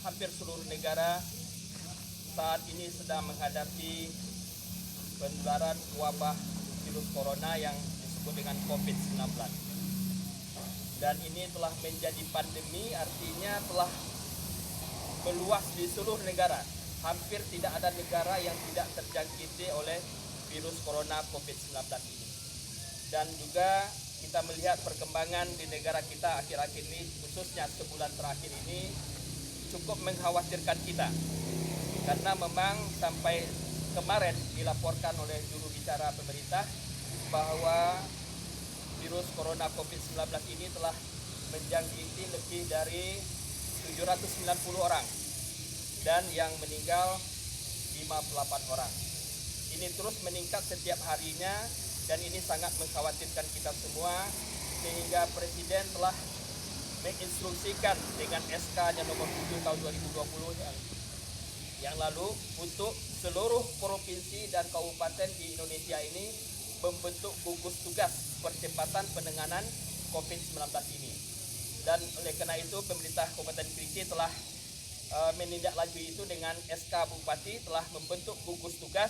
hampir seluruh negara saat ini sedang menghadapi penularan wabah virus corona yang disebut dengan COVID-19. Dan ini telah menjadi pandemi, artinya telah meluas di seluruh negara. Hampir tidak ada negara yang tidak terjangkiti oleh virus corona COVID-19 ini. Dan juga kita melihat perkembangan di negara kita akhir-akhir ini, khususnya sebulan terakhir ini, cukup mengkhawatirkan kita. Karena memang sampai kemarin dilaporkan oleh juru bicara pemerintah bahwa virus corona COVID-19 ini telah menjangkiti lebih dari 790 orang dan yang meninggal 58 orang. Ini terus meningkat setiap harinya dan ini sangat mengkhawatirkan kita semua, sehingga Presiden telah menginstruksikan dengan SK-nya nomor 7 tahun 2020 yang lalu untuk seluruh provinsi dan kabupaten di Indonesia ini membentuk gugus tugas percepatan penanganan COVID-19 ini. Dan oleh karena itu pemerintah Kabupaten Kerinci telah menindaklanjuti itu dengan SK Bupati, telah membentuk gugus tugas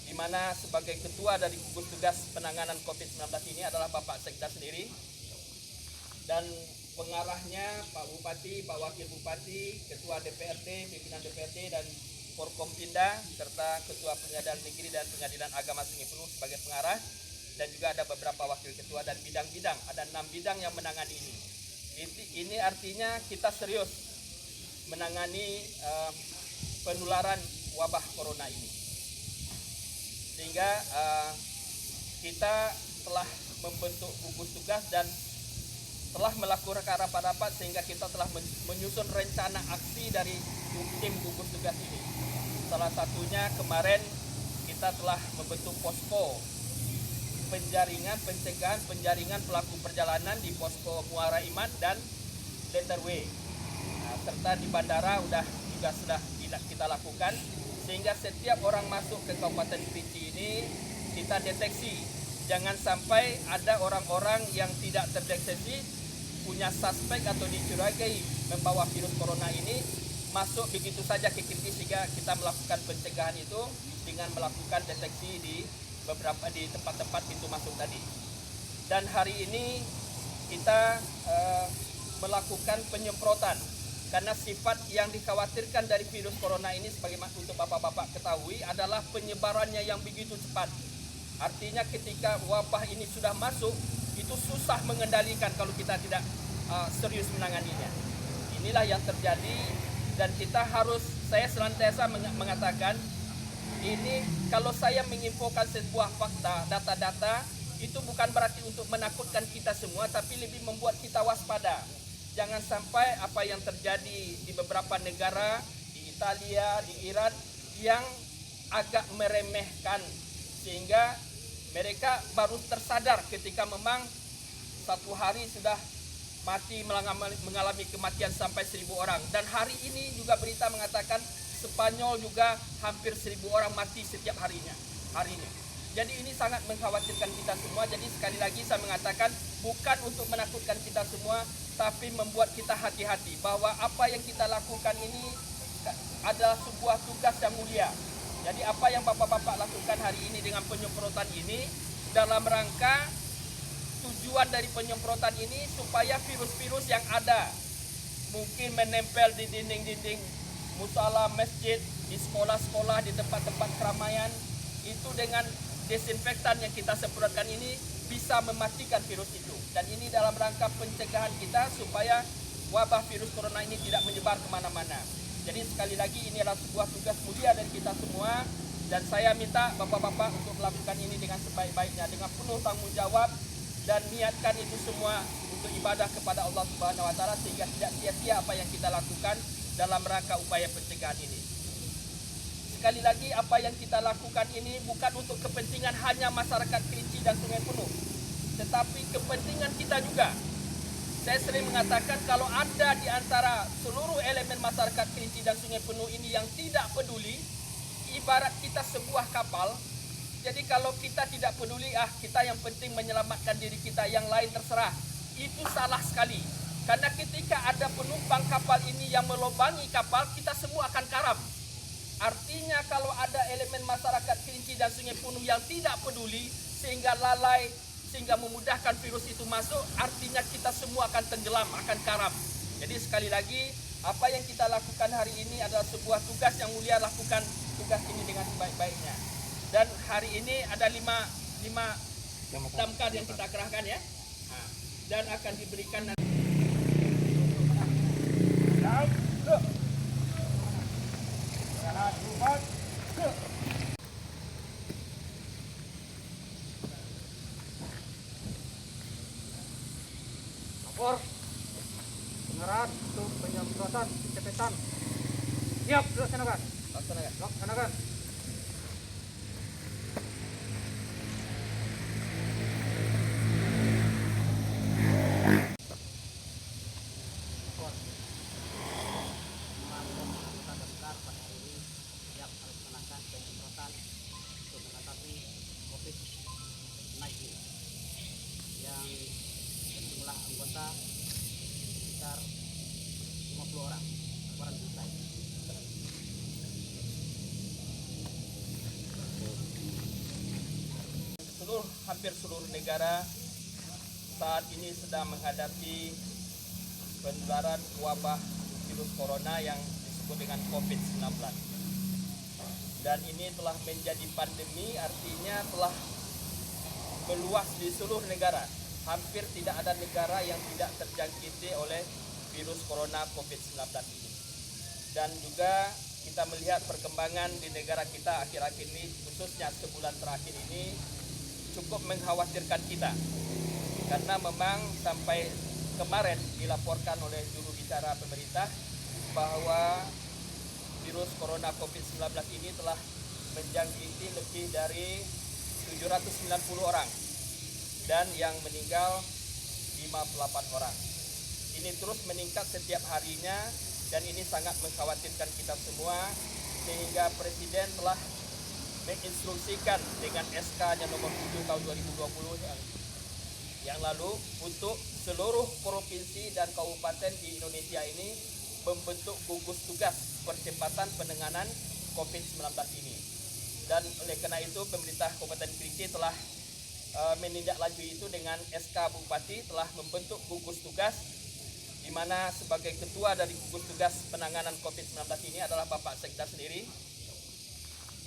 di mana sebagai ketua dari gugus tugas penanganan COVID-19 ini adalah Bapak Sekda sendiri. Dan pengarahnya Pak Bupati, Pak Wakil Bupati, Ketua DPRD, pimpinan DPRD dan Forkompinda serta Ketua Pengadilan Negeri dan Pengadilan Agama Sungai Penuh sebagai pengarah, dan juga ada beberapa wakil ketua dan bidang-bidang, ada 6 bidang yang menangani ini. Ini artinya kita serius menangani penularan wabah corona ini, sehingga kita telah membentuk gugus tugas dan telah melakukan rapat-rapat sehingga kita telah menyusun rencana aksi dari tim gugus tugas ini. Salah satunya kemarin kita telah membentuk posko penjaringan pelaku perjalanan di posko Muara Iman dan Lenderway. Serta di bandara juga sudah kita lakukan, sehingga setiap orang masuk ke Kabupaten Kerinci ini kita deteksi. Jangan sampai ada orang-orang yang tidak terdeteksi, punya suspek atau dicurigai membawa virus corona ini, masuk begitu saja ke Kerinci, sehingga kita melakukan pencegahan itu dengan melakukan deteksi di tempat-tempat pintu masuk tadi. Dan hari ini kita melakukan penyemprotan, karena sifat yang dikhawatirkan dari virus corona ini, sebagaimana untuk bapak-bapak ketahui, adalah penyebarannya yang begitu cepat. Artinya ketika wabah ini sudah masuk, itu susah mengendalikan kalau kita tidak serius menanganinya. Inilah yang terjadi, dan saya senantiasa mengatakan, ini kalau saya menginfokan sebuah fakta, data-data, itu bukan berarti untuk menakutkan kita semua, tapi lebih membuat kita waspada. Jangan sampai apa yang terjadi di beberapa negara, di Italia, di Iran, yang agak meremehkan, sehingga mereka baru tersadar ketika memang satu hari sudah mengalami kematian sampai 1.000 orang. Dan hari ini juga berita mengatakan Spanyol juga hampir 1.000 orang mati setiap harinya. Jadi ini sangat mengkhawatirkan kita semua. Jadi sekali lagi saya mengatakan, bukan untuk menakutkan kita semua, tapi membuat kita hati-hati bahwa apa yang kita lakukan ini adalah sebuah tugas yang mulia. Jadi apa yang bapak-bapak lakukan hari ini dengan penyemprotan ini, dalam rangka tujuan dari penyemprotan ini supaya virus-virus yang ada, mungkin menempel di dinding-dinding musala, masjid, di sekolah-sekolah, di tempat-tempat keramaian, itu dengan desinfektan yang kita semprotkan ini bisa mematikan virus itu. Dan ini dalam rangka pencegahan kita supaya wabah virus corona ini tidak menyebar kemana-mana. Jadi sekali lagi ini adalah sebuah tugas mulia dari kita semua, dan saya minta bapak-bapak untuk melakukan ini dengan sebaik-baiknya, dengan penuh tanggung jawab, dan niatkan itu semua untuk ibadah kepada Allah Subhanahu wa Ta'ala, sehingga tidak sia-sia apa yang kita lakukan dalam rangka upaya pencegahan ini. Sekali lagi, apa yang kita lakukan ini bukan untuk kepentingan hanya masyarakat Kerinci dan Sungai Penuh, tetapi kepentingan kita juga. Saya sering mengatakan, kalau ada di antara seluruh elemen masyarakat Kerinci dan Sungai Penuh ini yang tidak peduli, ibarat kita sebuah kapal. Jadi kalau kita tidak peduli, kita yang penting menyelamatkan diri kita, yang lain terserah, itu salah sekali. Karena ketika ada penumpang kapal ini yang melobangi kapal, kita semua akan karam. Artinya kalau ada elemen masyarakat Kerinci dan Sungai Penuh yang tidak peduli sehingga lalai, sehingga memudahkan virus itu masuk, artinya kita semua akan tenggelam, akan karam. Jadi sekali lagi, apa yang kita lakukan hari ini adalah sebuah tugas yang mulia, lakukan tugas ini dengan sebaik-baiknya. Dan hari ini ada lima damkar yang kita kerahkan ya, dan akan diberikan nanti. Lapor pengarahan untuk penyemprotan disinfektan. Siap, laksanakan. Laksanakan. Yang jumlah anggota sekitar 50 orang selesai. Hampir seluruh negara saat ini sedang menghadapi penularan wabah virus corona yang disebut dengan COVID-19. Dan ini telah menjadi pandemi, artinya telah meluas di seluruh negara. Hampir tidak ada negara yang tidak terjangkiti oleh virus corona COVID-19 ini. Dan juga kita melihat perkembangan di negara kita akhir-akhir ini, khususnya sebulan terakhir ini, cukup mengkhawatirkan kita. Karena memang sampai kemarin dilaporkan oleh juru bicara pemerintah bahwa virus corona COVID-19 ini telah menjangkiti lebih dari 790 orang dan yang meninggal 58 orang. Ini terus meningkat setiap harinya dan ini sangat mengkhawatirkan kita semua, sehingga Presiden telah menginstruksikan dengan SK-nya nomor 7 tahun 2020 yang lalu untuk seluruh provinsi dan kabupaten di Indonesia ini membentuk gugus tugas percepatan penanganan COVID-19 ini. Dan oleh karena itu pemerintah Kabupaten Kerinci telah menindaklanjuti itu dengan SK Bupati, telah membentuk gugus tugas di mana sebagai ketua dari gugus tugas penanganan COVID-19 ini adalah Bapak Sekda sendiri,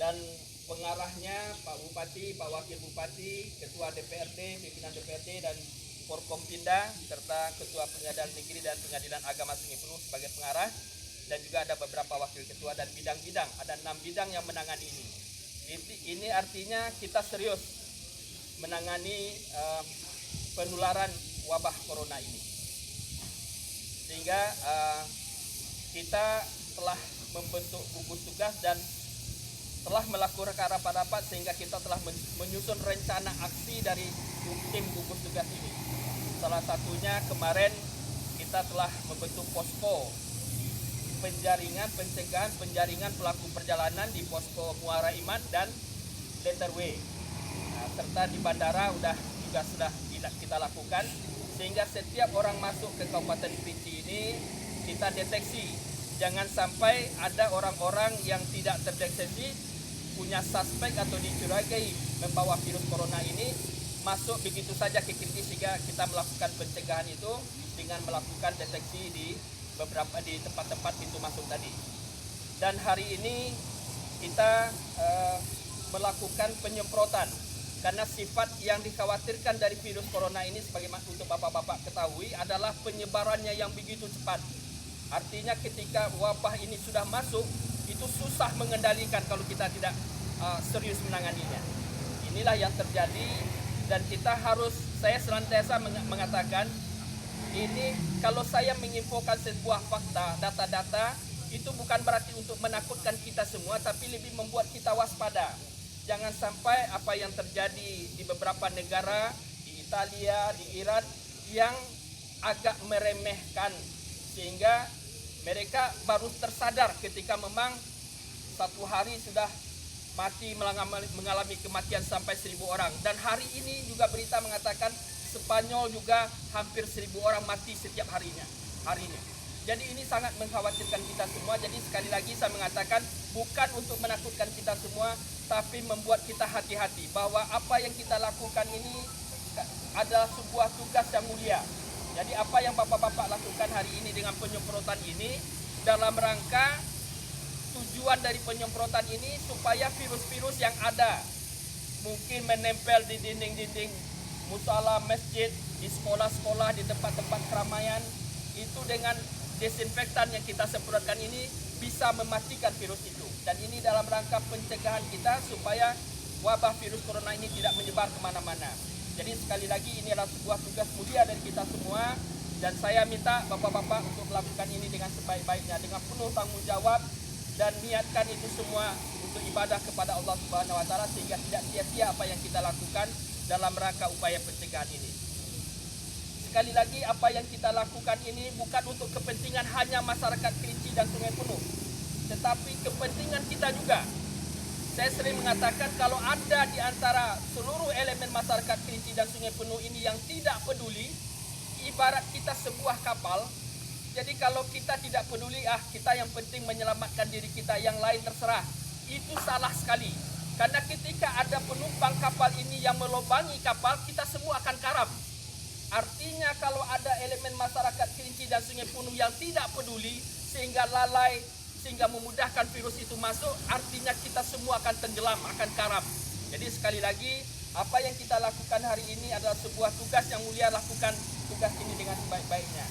dan pengarahnya Pak Bupati, Pak Wakil Bupati, Ketua DPRD, pimpinan DPRD dan Forkompinda serta Ketua Pengadilan Negeri dan Pengadilan Agama Sungai Penuh sebagai pengarah, dan juga ada beberapa wakil ketua dan bidang-bidang, ada 6 bidang yang menangani ini. Ini artinya kita serius menangani penularan wabah corona ini, sehingga kita telah membentuk gugus tugas dan telah melakukan rapat-rapat sehingga kita telah menyusun rencana aksi dari tim gugus tugas ini. Salah satunya kemarin kita telah membentuk posko penjaringan pelaku perjalanan di posko Muara Iman dan Letter W. Serta di bandara juga sudah kita lakukan, sehingga setiap orang masuk ke Kabupaten Kerinci ini kita deteksi. Jangan sampai ada orang-orang yang tidak terdeteksi, punya suspek atau dicurigai membawa virus corona ini masuk begitu saja ke Kerinci, sehingga kita melakukan pencegahan itu dengan melakukan deteksi di tempat-tempat pintu masuk tadi. Dan hari ini kita melakukan penyemprotan, karena sifat yang dikhawatirkan dari virus corona ini sebagaimana untuk bapak-bapak ketahui adalah penyebarannya yang begitu cepat. Artinya ketika wabah ini sudah masuk, itu susah mengendalikan kalau kita tidak serius menanganinya. Inilah yang terjadi, dan kita harus, saya senantiasa mengatakan, ini kalau saya menginfokan sebuah fakta, data-data, itu bukan berarti untuk menakutkan kita semua, tapi lebih membuat kita waspada. Jangan sampai apa yang terjadi di beberapa negara, di Italia, di Iran, yang agak meremehkan, sehingga mereka baru tersadar ketika memang satu hari sudah mengalami kematian sampai 1.000 orang. Dan hari ini juga berita mengatakan Spanyol juga hampir 1.000 orang mati setiap harinya. Jadi ini sangat mengkhawatirkan kita semua. Jadi sekali lagi saya mengatakan bukan untuk menakutkan kita semua, tapi membuat kita hati-hati bahwa apa yang kita lakukan ini adalah sebuah tugas yang mulia. Jadi apa yang bapak-bapak lakukan hari ini dengan penyemprotan ini dalam rangka tujuan dari penyemprotan ini supaya virus-virus yang ada mungkin menempel di dinding-dinding musala, masjid, di sekolah-sekolah, di tempat-tempat keramaian, itu dengan desinfektan yang kita semprotkan ini bisa mematikan virus itu. Dan ini dalam rangka pencegahan kita supaya wabah virus corona ini tidak menyebar kemana-mana. Jadi sekali lagi ini adalah sebuah tugas mulia dari kita semua. Dan saya minta bapak-bapak untuk melakukan ini dengan sebaik-baiknya, dengan penuh tanggung jawab, dan niatkan itu semua untuk ibadah kepada Allah Subhanahu wa taala sehingga tidak sia-sia apa yang kita lakukan dalam rangka upaya pencegahan ini. Sekali lagi apa yang kita lakukan ini bukan untuk kepentingan hanya masyarakat Kerinci dan Sungai Penuh, tetapi kepentingan kita juga. Saya sering mengatakan kalau ada di antara seluruh elemen masyarakat Kerinci dan Sungai Penuh ini yang tidak peduli, ibarat kita sebuah kapal. Jadi kalau kita tidak peduli, kita yang penting menyelamatkan diri kita, yang lain terserah. Itu salah sekali. Karena ketika ada penumpang kapal ini yang melobangi kapal, kita semua akan karam. Artinya kalau ada elemen masyarakat Kerinci dan Sungai Penuh yang tidak peduli sehingga lalai, sehingga memudahkan virus itu masuk, artinya kita semua akan tenggelam, akan karam. Jadi sekali lagi, apa yang kita lakukan hari ini adalah sebuah tugas yang mulia. Lakukan tugas ini dengan sebaik-baiknya.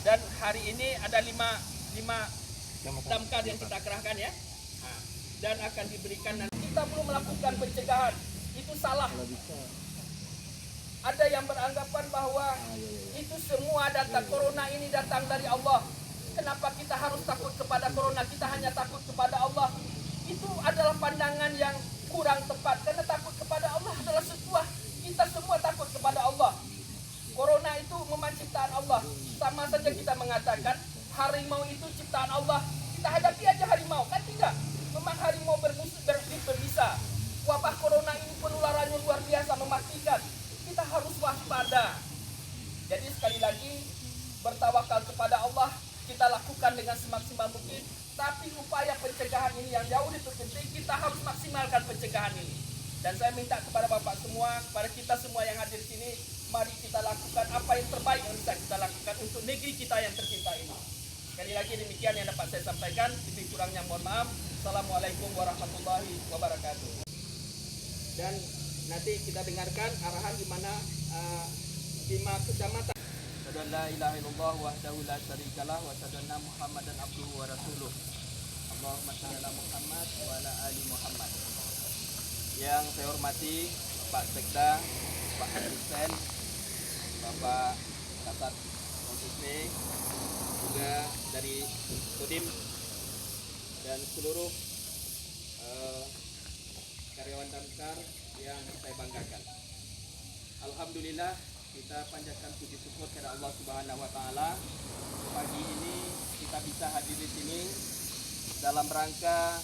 Dan hari ini ada 5 damkar yang kita kerahkan ya. Dan akan diberikan nanti. Kita belum melakukan pencegahan, itu salah. Ada yang beranggapan bahwa itu semua data corona ini datang dari Allah. Kenapa kita harus takut kepada corona? Kita hanya takut kepada Allah. Itu adalah pandangan yang kurang tepat. Karena takut kepada Allah adalah sebuah, kita semua takut kepada Allah. Corona itu memang ciptaan Allah. Sama saja kita mengatakan harimau itu ciptaan Allah. Kita hadapi aja harimau, kan tidak? Memang harimau berbisa. Wabah corona ini penularannya luar biasa, mematikan. Kita harus waspada. Jadi sekali lagi bertawakal kepada Allah kita lakukan dengan semaksimal mungkin. Tapi upaya pencegahan ini yang jauh lebih penting, kita harus maksimalkan pencegahan ini. Dan saya minta kepada bapak semua, kepada kita semua yang hadir di sini, mari kita lakukan apa yang terbaik yang bisa kita lakukan untuk negeri kita yang tercinta ini. Sekali lagi demikian yang dapat saya sampaikan. Lebih kurangnya mohon maaf. Assalamualaikum warahmatullahi wabarakatuh. Dan nanti kita dengarkan arahan di mana 5 kecamatan. Asyhadu an la ilaha illallah wahdahu la syarikalah wa asyhadu anna Muhammadan abduhu wa rasuluh. Allahumma shalli ala Muhammad wa ala ali Muhammad. Yang saya hormati Pak Sekda, Pak Hussein, Bapak Kasat Konstitusi, juga dari Kodim dan seluruh karyawan damkar yang saya banggakan. Alhamdulillah kita panjatkan puji syukur kepada Allah Subhanahu wa taala. Pagi ini kita bisa hadir di sini dalam rangka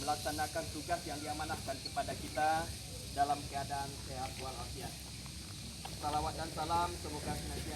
melaksanakan tugas yang diamanahkan kepada kita dalam keadaan sehat walafiat. Salawat dan salam semoga senantiasa